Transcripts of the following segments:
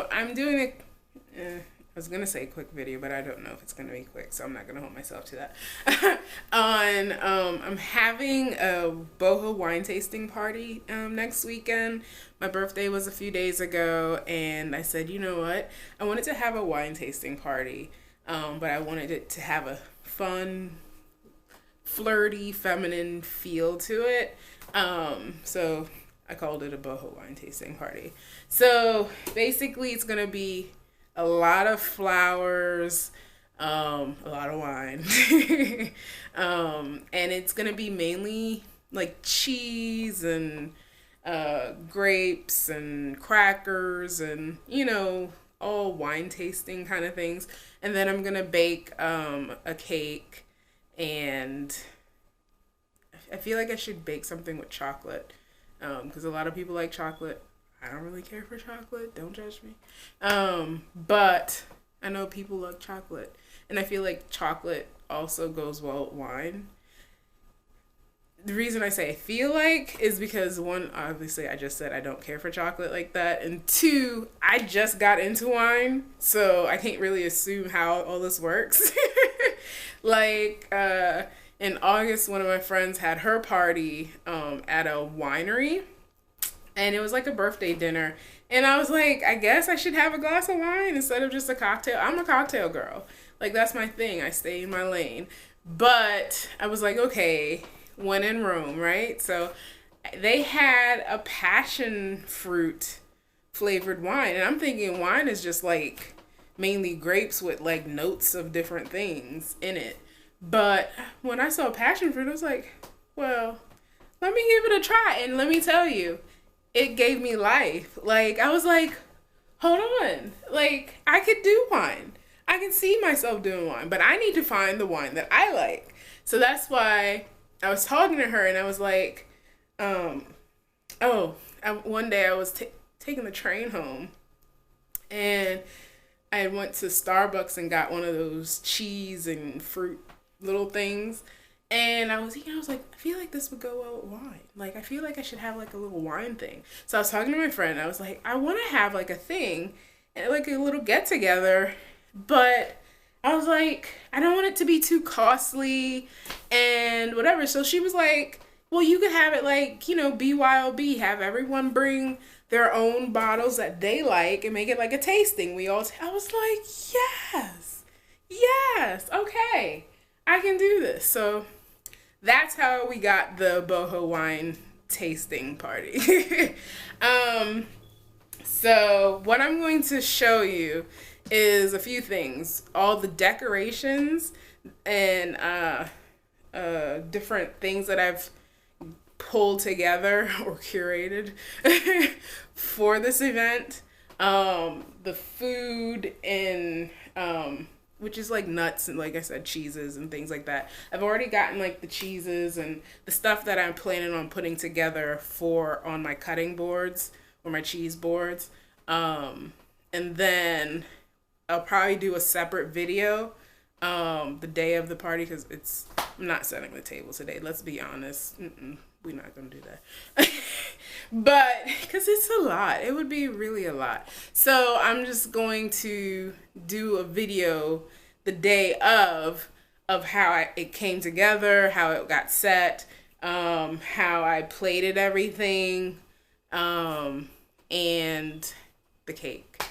So I'm doing I was gonna say quick video, but I don't know if it's gonna be quick, so I'm not gonna hold myself to that. I'm having a BOHO wine tasting party next weekend. My birthday was a few days ago, and I said, you know what? I wanted to have a wine tasting party, but I wanted it to have a fun, flirty, feminine feel to it. So I called it a boho wine tasting party. So basically, it's gonna be a lot of flowers, a lot of wine, and it's gonna be mainly like cheese and grapes and crackers and all wine tasting kind of things. And then I'm gonna bake a cake, and I feel like I should bake something with chocolate because a lot of people like chocolate. I don't really care for chocolate. Don't judge me. But I know people love chocolate. And I feel like chocolate also goes well with wine. The reason I say I feel like is because, one, obviously I just said I don't care for chocolate like that. And two, I just got into wine. So I can't really assume how all this works. Like, in August, one of my friends had her party at a winery. And it was like a birthday dinner. And I was like, I guess I should have a glass of wine instead of just a cocktail. I'm a cocktail girl. Like, that's my thing. I stay in my lane. But I was like, okay, when in Rome, right? So they had a passion fruit flavored wine. And I'm thinking wine is just like mainly grapes with like notes of different things in it. But when I saw passion fruit, I was like, well, let me give it a try. And let me tell you, it gave me life. Like, I was like, hold on. Like, I could do wine. I can see myself doing wine, but I need to find the wine that I like. So that's why I was talking to her, and I was like, one day I was taking the train home, and I went to Starbucks and got one of those cheese and fruit little things. And I was like, I feel like this would go well with wine. Like, I feel like I should have like a little wine thing. So I was talking to my friend. I was like, I want to have like a thing, like a little get together. But I was like, I don't want it to be too costly and whatever. So she was like, well, you could have it like, BYOB, have everyone bring their own bottles that they like and make it like a tasting. I was like, yes, okay, I can do this. So that's how we got the boho wine tasting party. So what I'm going to show you is a few things. All the decorations and different things that I've pulled together or curated for this event. The food and which is like nuts and, like I said, cheeses and things like that. I've already gotten like the cheeses and the stuff that I'm planning on putting together on my cutting boards or my cheese boards. And then I'll probably do a separate video the day of the party, because I'm not setting the table today. Let's be honest. We're not going to do that. But because it's a lot. It would be really a lot. So I'm just going to do a video the day of how it came together, how it got set, how I plated everything, and the cake.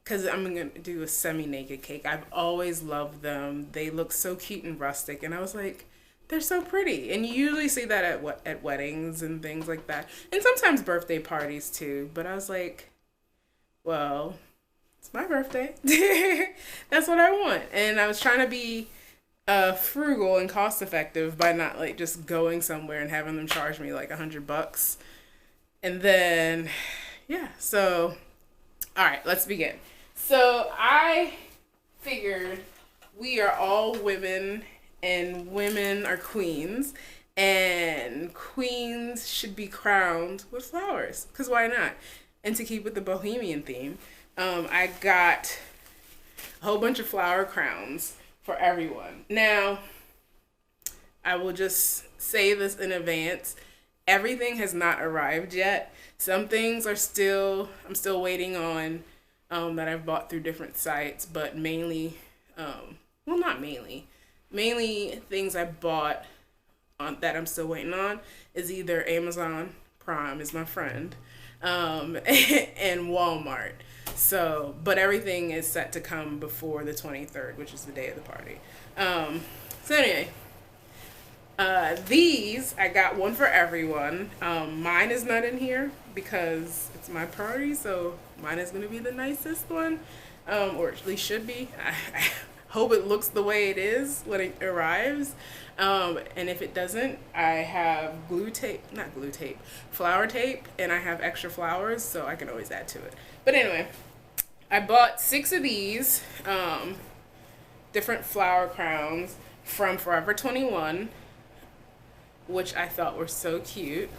Because I'm going to do a semi-naked cake. I've always loved them. They look so cute and rustic. And I was like, they're so pretty. And you usually see that at weddings and things like that. And sometimes birthday parties too. But I was like, well, it's my birthday. That's what I want. And I was trying to be frugal and cost effective by not like just going somewhere and having them charge me like $100. And then, yeah. So, all right, let's begin. So I figured we are all women, and women are queens, and queens should be crowned with flowers, because why not? And to keep with the bohemian theme, I got a whole bunch of flower crowns for everyone. Now, I will just say this in advance. Everything has not arrived yet. Some things I'm still waiting on that I've bought through different sites, but mainly, well, not mainly things I bought on that I'm still waiting on is either Amazon Prime is my friend, and Walmart. So, but everything is set to come before the 23rd, which is the day of the party. So anyway, these, I got one for everyone. Mine is not in here because it's my party, so mine is going to be the nicest one, or at least should be. I hope it looks the way it is when it arrives. And if it doesn't, I have flower tape, and I have extra flowers, so I can always add to it. But anyway, I bought 6 of these different flower crowns from Forever 21, which I thought were so cute.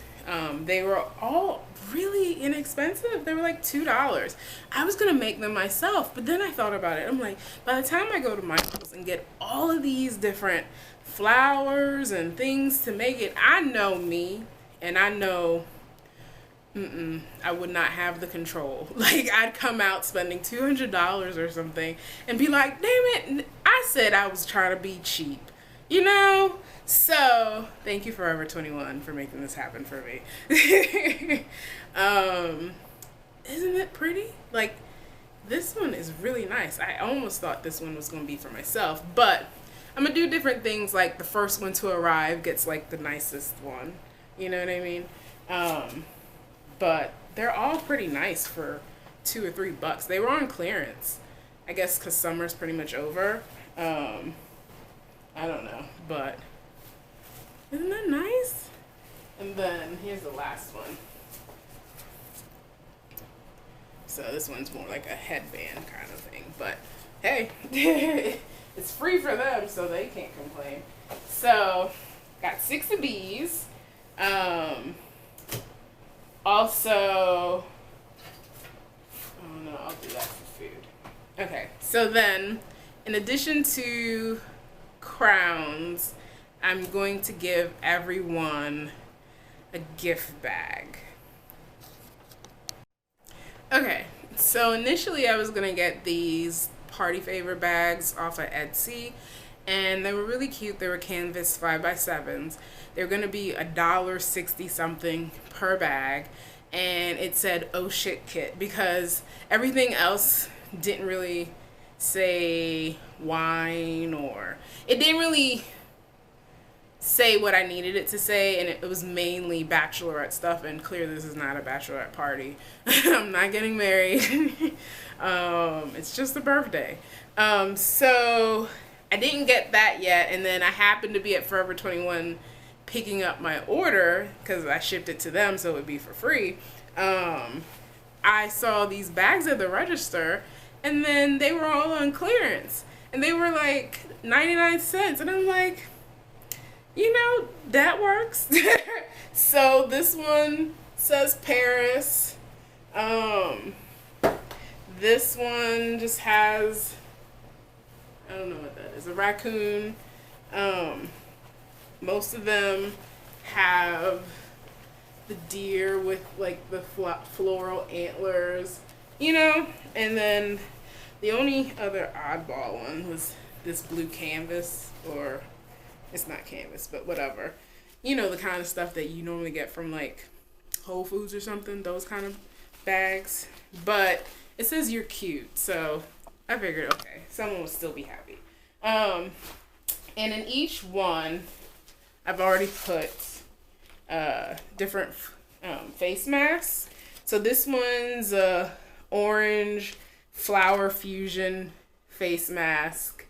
They were all really inexpensive. They were like $2. I was gonna make them myself, but then I thought about it. I'm like, by the time I go to Michael's and get all of these different flowers and things to make it, I know me, and I know I would not have the control. Like, I'd come out spending $200 or something and be like, damn it, I said I was trying to be cheap, you know? So, thank you Forever 21 for making this happen for me. Isn't it pretty? Like, this one is really nice. I almost thought this one was going to be for myself, but I'm going to do different things, like the first one to arrive gets like the nicest one. You know what I mean? But they're all pretty nice for $2 or $3. They were on clearance, I guess, because summer's pretty much over. I don't know, but isn't that nice? And then here's the last one. So this one's more like a headband kind of thing, but hey, it's free for them, so they can't complain. So got 6 of these. Also, oh no, I'll do that for food. Okay, so then, in addition to crowns, I'm going to give everyone a gift bag. Okay, so initially I was gonna get these party favor bags off of Etsy, and they were really cute. They were canvas 5x7s. They were gonna be $1.60 something per bag, and it said "oh shit kit" because everything else didn't really say wine, or it didn't really say what I needed it to say, and it was mainly bachelorette stuff, and clearly this is not a bachelorette party. I'm not getting married. It's just a birthday. So I didn't get that yet, and then I happened to be at Forever 21 picking up my order because I shipped it to them so it would be for free. I saw these bags at the register, and then they were all on clearance, and they were like 99 cents, and I'm like, you know, that works. So this one says Paris. This one just has, I don't know what that is, a raccoon. Most of them have the deer with like the floral antlers, you know. And then the only other oddball one was this blue canvas, or it's not canvas, but whatever. You know, the kind of stuff that you normally get from like Whole Foods or something, those kind of bags. But it says you're cute, so I figured, okay, someone would still be happy. And in each one, I've already put different face masks. So this one's a orange flower fusion face mask.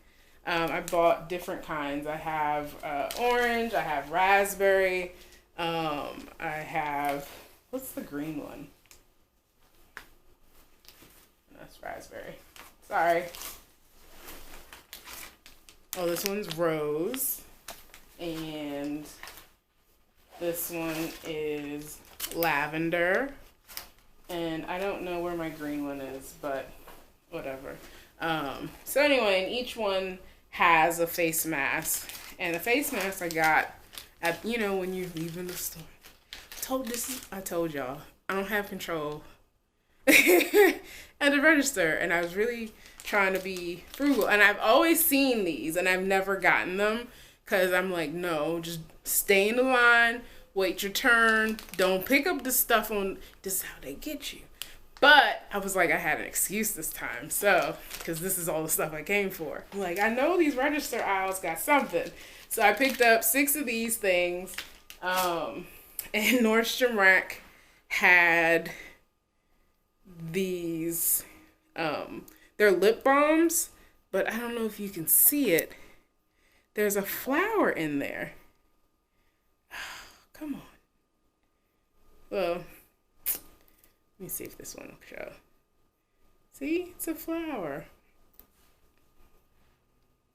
I bought different kinds. I have orange, I have raspberry, I have, what's the green one? That's raspberry. Sorry. Oh, this one's rose. And this one is lavender. And I don't know where my green one is, but whatever. So anyway, and each one has a face mask. And the face mask I got at, you know, when you're leaving the store. I told y'all, I don't have control. at the register, and I was really trying to be frugal. And I've always seen these, and I've never gotten them because I'm like, no, just stay in the line, wait your turn, don't pick up the stuff on. This is how they get you. But I was like, I had an excuse this time, so because this is all the stuff I came for. I'm like, I know these register aisles got something, so I picked up 6 of these things. And Nordstrom Rack had these, they're lip balms, but I don't know if you can see it. There's a flower in there. Come on. Well, let me see if this one will show. See, it's a flower.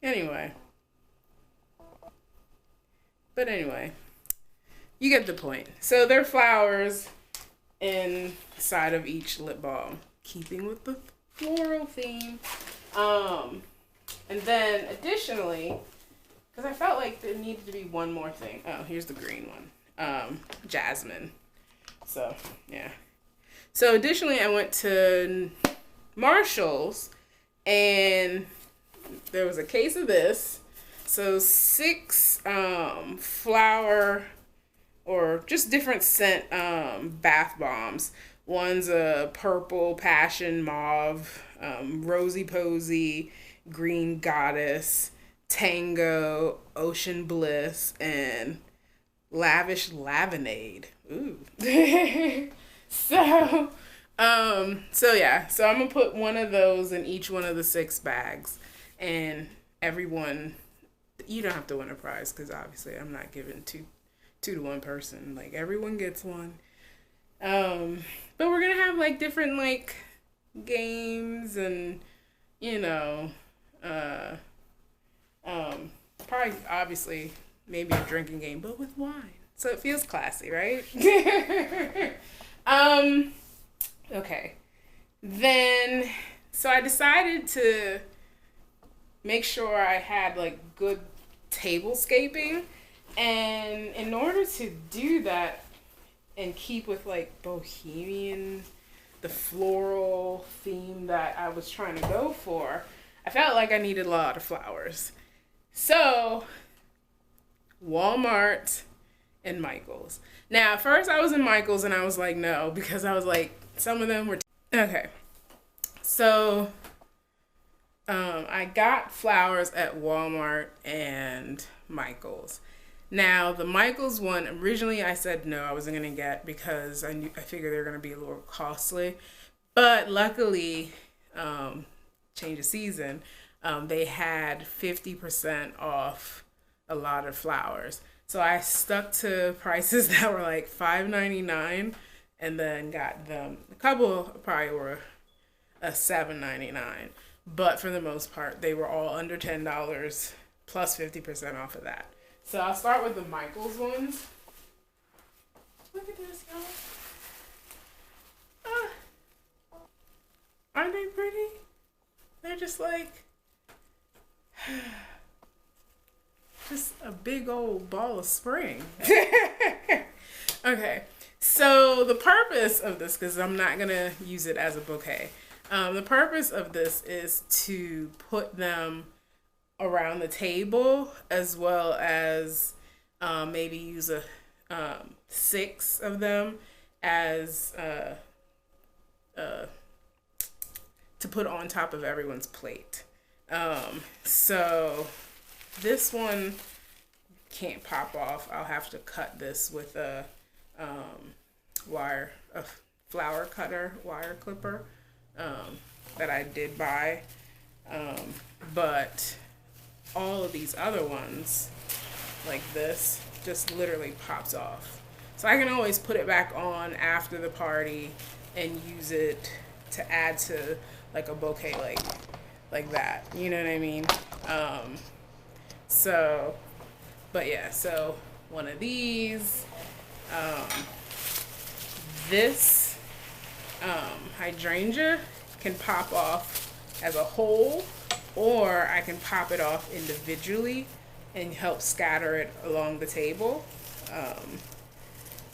Anyway. But anyway, you get the point. So there are flowers inside of each lip balm, keeping with the floral theme. And then additionally, because I felt like there needed to be one more thing. Oh, here's the green one. Jasmine. So, yeah. So additionally, I went to Marshall's and there was a case of this. So 6 flower or just different scent bath bombs. One's a purple passion mauve, rosy posy, green goddess, tango, ocean bliss, and lavish lavenade. Ooh. So yeah. So I'm gonna put one of those in each one of the 6 bags, and everyone. You don't have to win a prize because obviously I'm not giving two to one person. Like everyone gets one. But we're gonna have like different like games and probably obviously maybe a drinking game, but with wine. So it feels classy, right? Okay. Then so I decided to make sure I had like good tablescaping, and in order to do that and keep with like bohemian, the floral theme that I was trying to go for, I felt like I needed a lot of flowers. So Walmart and Michael's. Now at first I was in Michael's and I was like no, because I was like some of them were okay. So I got flowers at Walmart and Michael's. Now the Michael's one, originally I said no, I wasn't gonna get because I figured they were gonna be a little costly. But luckily, change of season, they had 50% off a lot of flowers. So I stuck to prices that were like $5.99 and then got them. A couple probably were $7.99. But for the most part, they were all under $10 plus 50% off of that. So I'll start with the Michael's ones. Look at this, y'all. Aren't they pretty? They're just like, just a big old ball of spring. Okay, so the purpose of this, because I'm not going to use it as a bouquet. The purpose of this is to put them around the table, as well as maybe use 6 of them as to put on top of everyone's plate. So this one can't pop off. I'll have to cut this with a flower cutter, wire clipper. That I did buy, but all of these other ones, like this, just literally pops off. So I can always put it back on after the party and use it to add to like a bouquet like that. You know what I mean? But yeah, so one of these, this hydrangea can pop off as a whole, or I can pop it off individually and help scatter it along the table,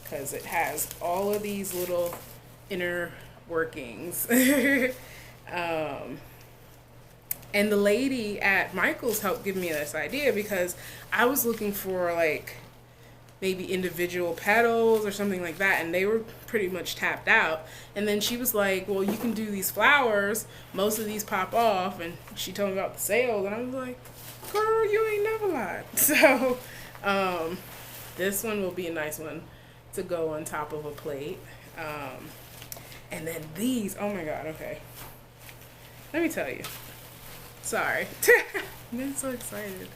because it has all of these little inner workings. And the lady at Michael's helped give me this idea because I was looking for like maybe individual petals or something like that, and they were pretty much tapped out. And then she was like, well, you can do these flowers, most of these pop off, and she told me about the sales, and I was like, girl, you ain't never lied. So this one will be a nice one to go on top of a plate. And then these, oh my god, okay, let me tell you, sorry. I'm so excited.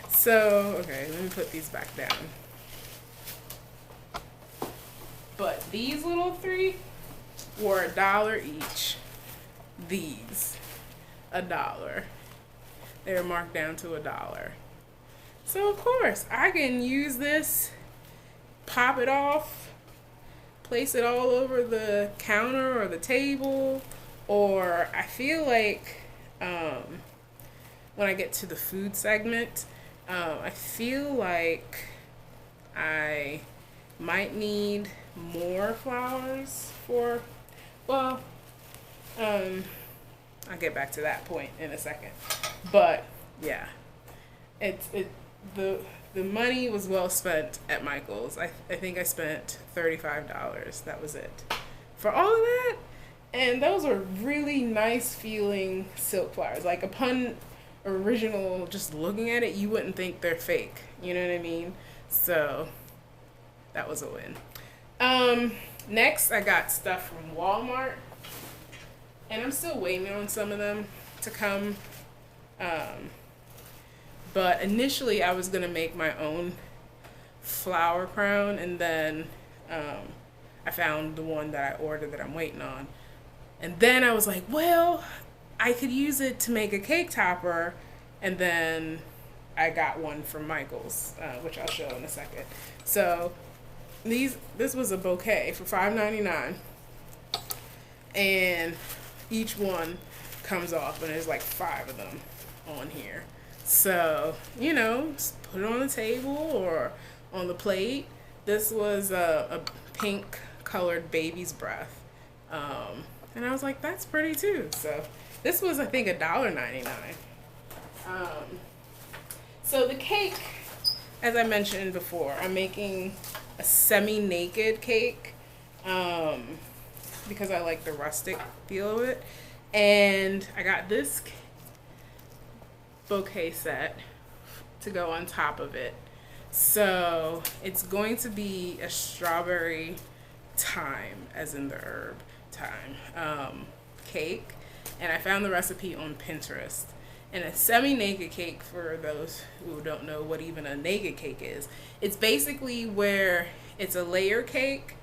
So, okay, let me put these back down. But these little three were $1 each. These, $1. They're marked down to $1. So of course, I can use this, pop it off, place it all over the counter or the table, or I feel like when I get to the food segment, I feel like I might need more flowers for, well, I'll get back to that point in a second. But yeah, the money was well spent at Michael's. I think I spent $35. That was it for all of that. And those were really nice feeling silk flowers. Like upon original, just looking at it, you wouldn't think they're fake. You know what I mean? So that was a win. Next, I got stuff from Walmart, and I'm still waiting on some of them to come. But initially, I was gonna make my own flower crown, and then I found the one that I ordered that I'm waiting on. And then I was like, well, I could use it to make a cake topper, and then I got one from Michael's, which I'll show in a second. So this was a bouquet for $5.99, and each one comes off, and there's like 5 of them on here. So, you know, just put it on the table or on the plate. This was a pink colored baby's breath. And I was like, that's pretty too. So this was, I think, $1.99. So the cake, as I mentioned before, I'm making a semi-naked cake because I like the rustic feel of it. And I got this bouquet set to go on top of it. So it's going to be a strawberry thyme, as in the herb thyme, cake. And I found the recipe on Pinterest. And a semi-naked cake, for those who don't know what even a naked cake is, it's basically where it's a layer cake,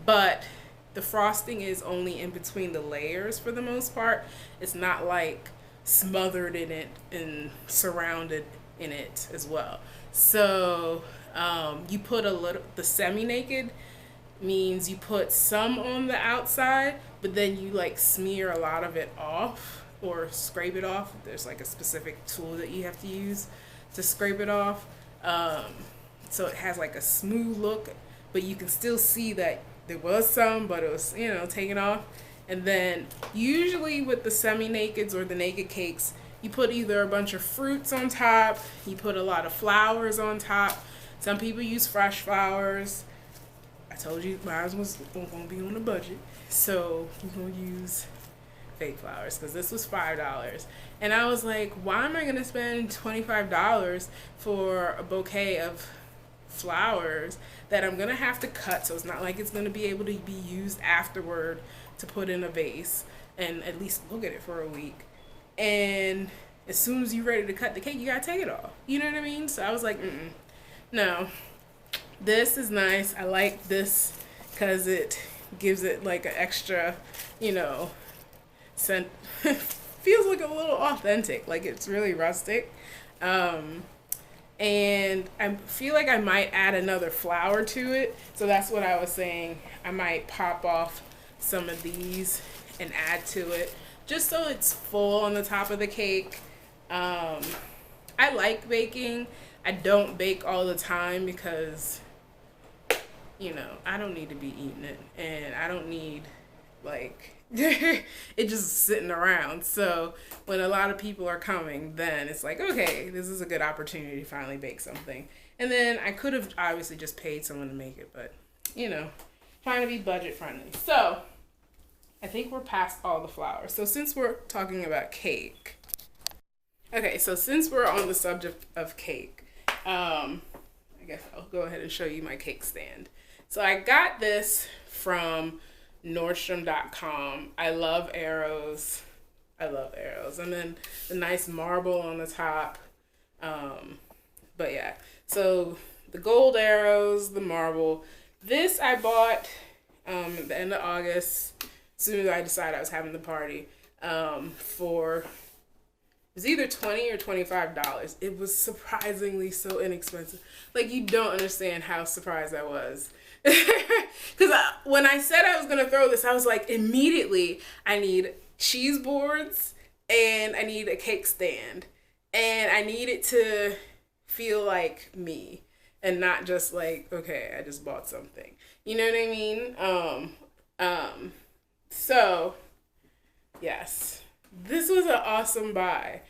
but the frosting is only in between the layers for the most part. It's not like smothered in it and surrounded in it as well. So you put a little, the semi-naked means you put some on the outside, but then you like smear a lot of it off or scrape it off. There's like a specific tool that you have to use to scrape it off. So it has like a smooth look, but you can still see that there was some, but it was, you know, taken off. And then usually with the semi-nakeds or the naked cakes, you put either a bunch of fruits on top, you put a lot of flowers on top. Some people use fresh flowers. I told you mine was going to be on a budget, so we're going to use fake flowers because this was $5. And I was like, why am I going to spend $25 for a bouquet of flowers that I'm going to have to cut, so it's not like it's going to be able to be used afterward to put in a vase and at least look at it for a week. And as soon as you're ready to cut the cake, you got to take it off. You know what I mean? So I was like, no. This is nice. I like this because it gives it like an extra, you know, scent. Feels like a little authentic, like it's really rustic. And I feel like I might add another flower to it. So that's what I was saying. I might pop off some of these and add to it just so it's full on the top of the cake. I like baking. I don't bake all the time because, you know, I don't need to be eating it, and I don't need Like, it's just sitting around. So when a lot of people are coming, then it's like, okay, this is a good opportunity to finally bake something. And then I could have obviously just paid someone to make it, but you know, trying to be budget friendly. So I think we're past all the flour. So since we're talking about cake, okay, so since we're on the subject of cake, I guess I'll go ahead and show you my cake stand. So I got this from NORDSTROM.com. I love arrows. I love arrows. And then the nice marble on the top. But yeah, so the gold arrows, the marble. This I bought at the end of August, as soon as I decided I was having the party, for, it was either $20 or $25. It was surprisingly so inexpensive. Like, you don't understand how surprised I was. Because when I said I was going to throw this, I was like, immediately, I need cheese boards and I need a cake stand. And I need it to feel like me and not just like, okay, I just bought something. You know what I mean? So, yes, this was an awesome buy.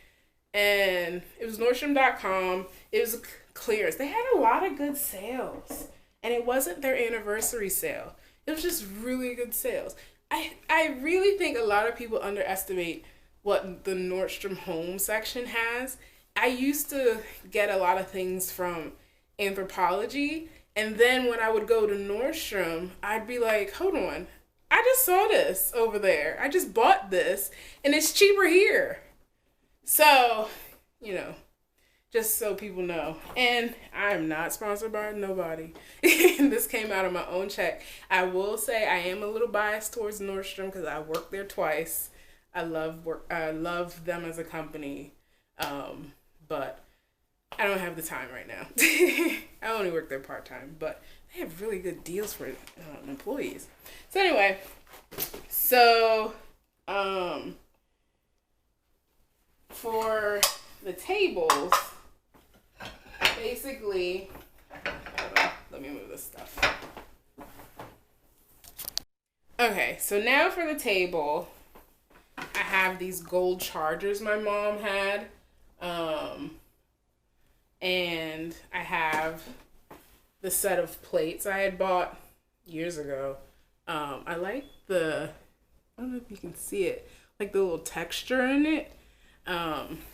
And it was Nordstrom.com. It was clearance. They had a lot of good sales. And it wasn't their anniversary sale. It was just really good sales. I really think a lot of people underestimate what the Nordstrom home section has. I used to get a lot of things from Anthropologie. And then when I would go to Nordstrom, I'd be like, hold on. I just saw this over there. I just bought this. And it's cheaper here. So, you know, just so people know. And I am not sponsored by nobody. This came out of my own check. I will say I am a little biased towards Nordstrom because I worked there twice. I love them as a company. But I don't have the time right now. I only work there part-time, but they have really good deals for employees. So anyway, for the tables, basically, let me move this stuff. Okay, so now for the table, I have these gold chargers my mom had. And I have the set of plates I had bought years ago. I like I don't know if you can see it, like the little texture in it.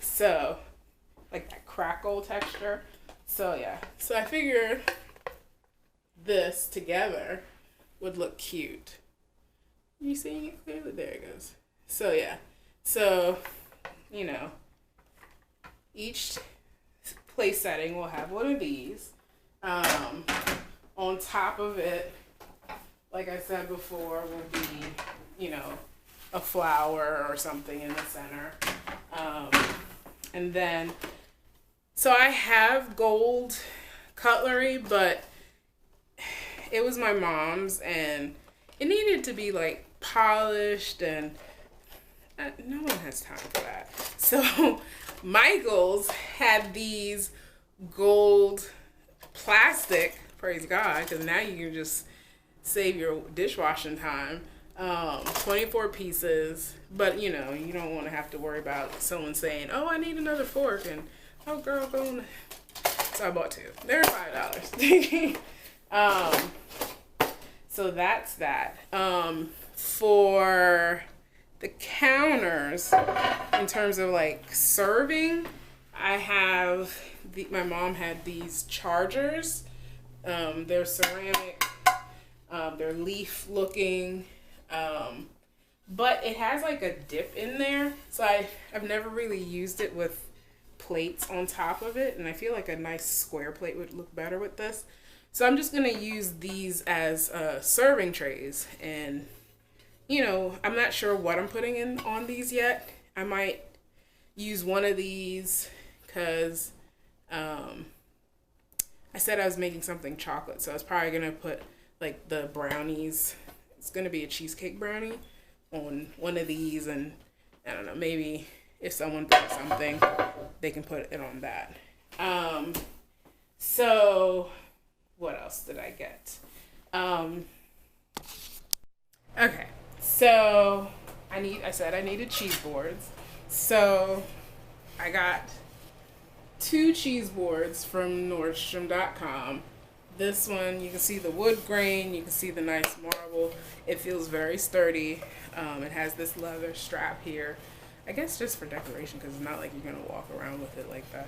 So like that crackle texture. So yeah, so I figured this together would look cute. You seeing it clearly? There it goes. So yeah, so, you know, each place setting will have one of these. On top of it, like I said before, will be, you know, a flower or something in the center. And then, so I have gold cutlery, but it was my mom's and it needed to be like polished and no one has time for that. So Michael's had these gold plastic, praise God, because now you can just save your dishwashing time. 24 pieces, but you know, you don't want to have to worry about someone saying, oh, I need another fork, and oh girl, go on. So I bought two. They're $5. So that's that. For the counters, in terms of like serving, I have my mom had these chargers. They're ceramic. They're leaf looking. But it has like a dip in there. So I've never really used it with plates on top of it. And I feel like a nice square plate would look better with this. So I'm just going to use these as serving trays. And, you know, I'm not sure what I'm putting in on these yet. I might use one of these because I said I was making something chocolate. So I was probably going to put like the brownies. It's going to be a cheesecake brownie on one of these. And I don't know, maybe if someone brings something, they can put it on that. So what else did I get? Okay, So I said I needed cheese boards. So I got 2 cheese boards from NORDSTROM.com. This one, you can see the wood grain, you can see the nice marble. It feels very sturdy. It has this leather strap here. I guess just for decoration, because it's not like you're going to walk around with it like that.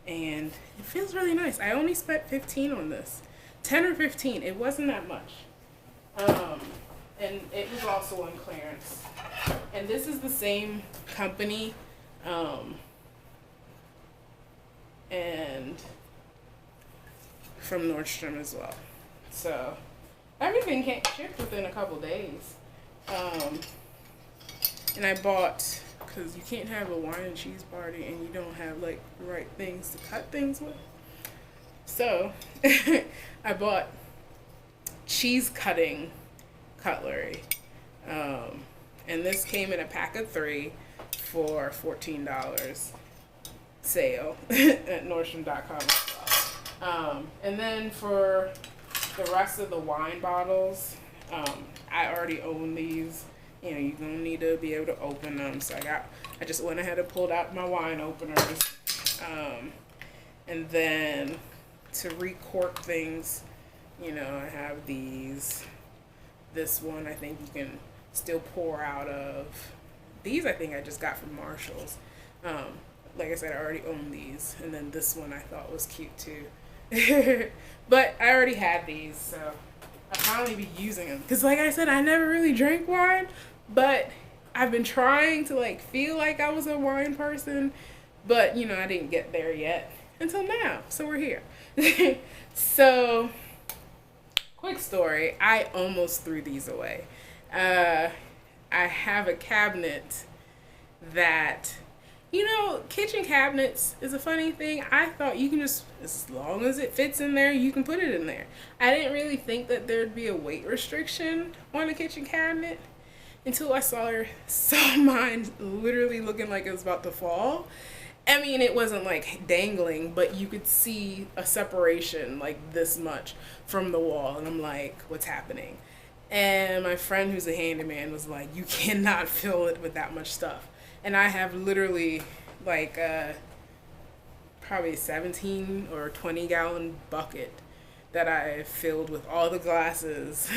And it feels really nice. I only spent 15 on this. 10 or 15. It wasn't that much. And it was also on clearance. And this is the same company. And from Nordstrom as well. So everything shipped within a couple days. And I bought, because you can't have a wine and cheese party and you don't have like the right things to cut things with. So I bought cheese cutting cutlery. And this came in a pack of 3 for $14 sale at Nordstrom.com. And then for the rest of the wine bottles, I already own these. You know, you're gonna need to be able to open them. So I just went ahead and pulled out my wine openers. And then to recork things, you know, I have these. This one I think you can still pour out of. These I think I just got from Marshall's. Like I said, I already own these. And then this one I thought was cute too. But I already had these, so I'll probably be using them. Because like I said, I never really drank wine, but I've been trying to like feel like I was a wine person, but you know, I didn't get there yet until now. So we're here. So, quick story, I almost threw these away. I have a cabinet that, you know, kitchen cabinets is a funny thing. I thought you can just, as long as it fits in there, you can put it in there. I didn't really think that there'd be a weight restriction on a kitchen cabinet until I saw mine literally looking like it was about to fall. I mean, it wasn't like dangling, but you could see a separation like this much from the wall. And I'm like, what's happening? And my friend who's a handyman was like, you cannot fill it with that much stuff. And I have literally like probably a 17 or 20 gallon bucket that I filled with all the glasses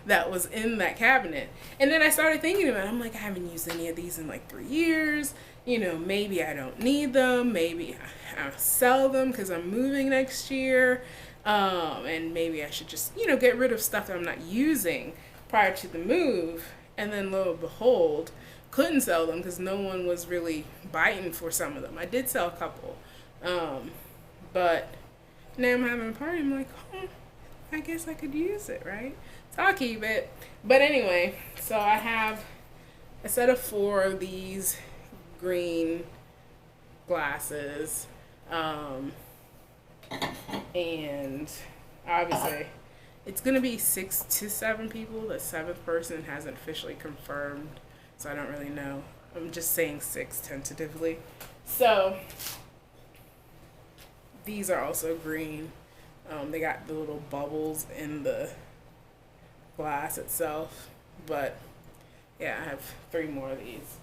that was in that cabinet. And then I started thinking about it. I'm like, I haven't used any of these in like 3 years. You know, maybe I don't need them. Maybe I'll sell them because I'm moving next year. And maybe I should just, you know, get rid of stuff that I'm not using prior to the move. And then lo and behold, couldn't sell them because no one was really biting for some of them. I did sell a couple. But now I'm having a party. I'm like, oh, I guess I could use it, right? So I'll keep it. But anyway, so I have a set of 4 of these green glasses. And obviously it's going to be 6 to 7 people. The 7th person hasn't officially confirmed, so I don't really know. I'm just saying 6 tentatively. So these are also green. They got the little bubbles in the glass itself. But yeah, I have 3 more of these.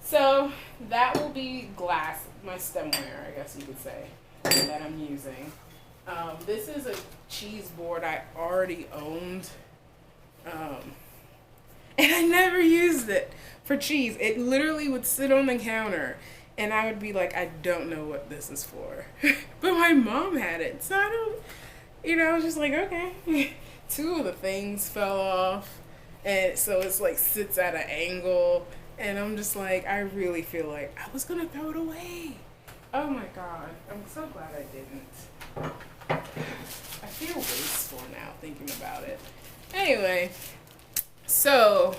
So that will be glass, my stemware, I guess you could say, that I'm using. This is a cheese board I already owned. And I never used it for cheese. It literally would sit on the counter and I would be like, I don't know what this is for. But my mom had it. So I don't, you know, I was just like, okay. 2 of the things fell off. And so it's like sits at an angle. And I'm just like, I really feel like I was going to throw it away. Oh my God. I'm so glad I didn't. I feel wasteful now thinking about it. Anyway, so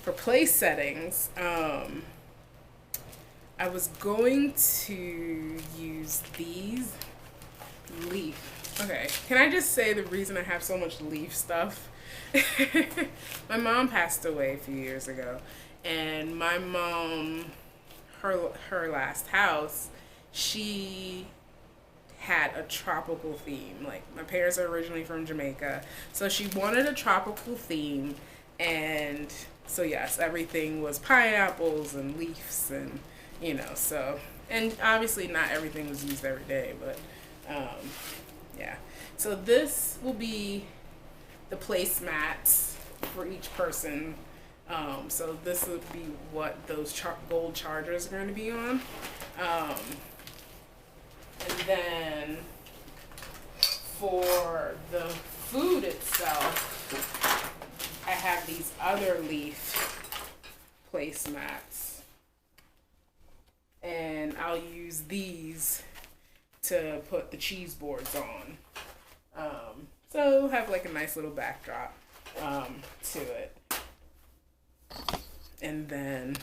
for place settings, I was going to use these leaf. Okay, can I just say the reason I have so much leaf stuff? My mom passed away a few years ago, and my mom, her last house, she had a tropical theme. Like, my parents are originally from Jamaica, so she wanted a tropical theme, and so yes, everything was pineapples and leaves, and so, and obviously not everything was used every day, but yeah. So this will be the placemats for each person. So this would be what those gold chargers are going to be on. And then for the food itself, I have these other leaf placemats. And I'll use these to put the cheese boards on. So have like a nice little backdrop to it. And then,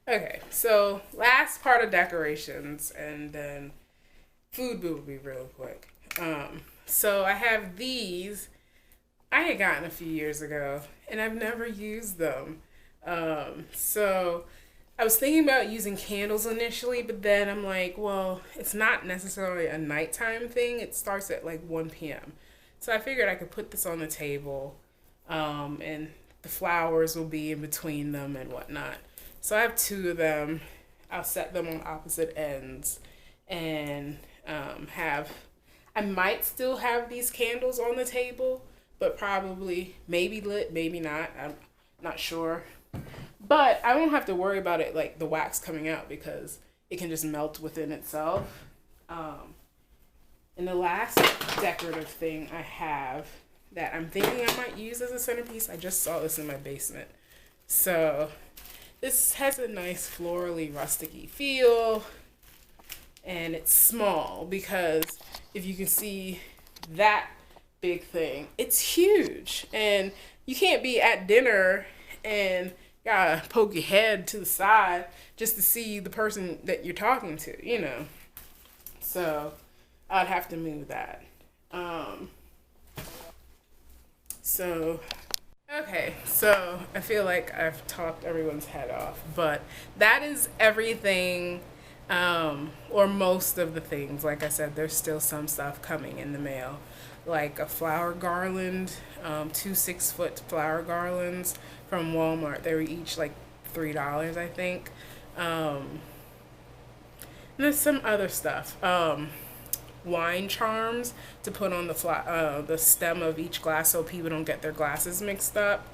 okay, so last part of decorations, and then food will be real quick. So I have these. I had gotten a few years ago, and I've never used them. So I was thinking about using candles initially, but then I'm like, well, it's not necessarily a nighttime thing. It starts at like 1 p.m. So I figured I could put this on the table, and the flowers will be in between them and whatnot. So I have 2 of them. I'll set them on opposite ends, and I might still have these candles on the table, but probably maybe lit, maybe not. I'm not sure. But I won't have to worry about it, like the wax coming out, because it can just melt within itself. And the last decorative thing I have that I'm thinking I might use as a centerpiece, I just saw this in my basement. So this has a nice florally rusticy feel, and it's small because if you can see that big thing, it's huge, and you can't be at dinner and gotta poke your head to the side just to see the person that you're talking to, So I'd have to move that. Okay, so I feel like I've talked everyone's head off, but that is everything, or most of the things. Like I said, there's still some stuff coming in the mail, like a flower garland, 2 6-foot flower garlands from Walmart. They were each like $3, I think. And there's some other stuff. Wine charms to put on the stem of each glass so people don't get their glasses mixed up.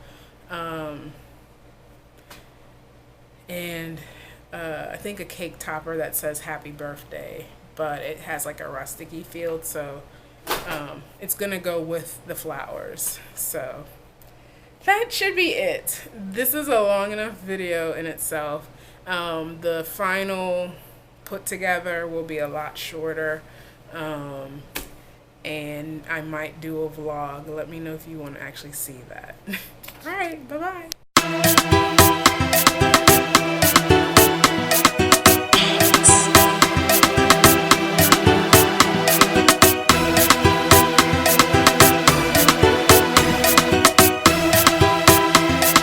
And I think a cake topper that says happy birthday, but it has like a rusticy feel, so it's gonna go with the flowers. So that should be it. This is a long enough video in itself. The final put together will be a lot shorter, and I might do a vlog. Let me know if you want to actually see that. All right, bye-bye.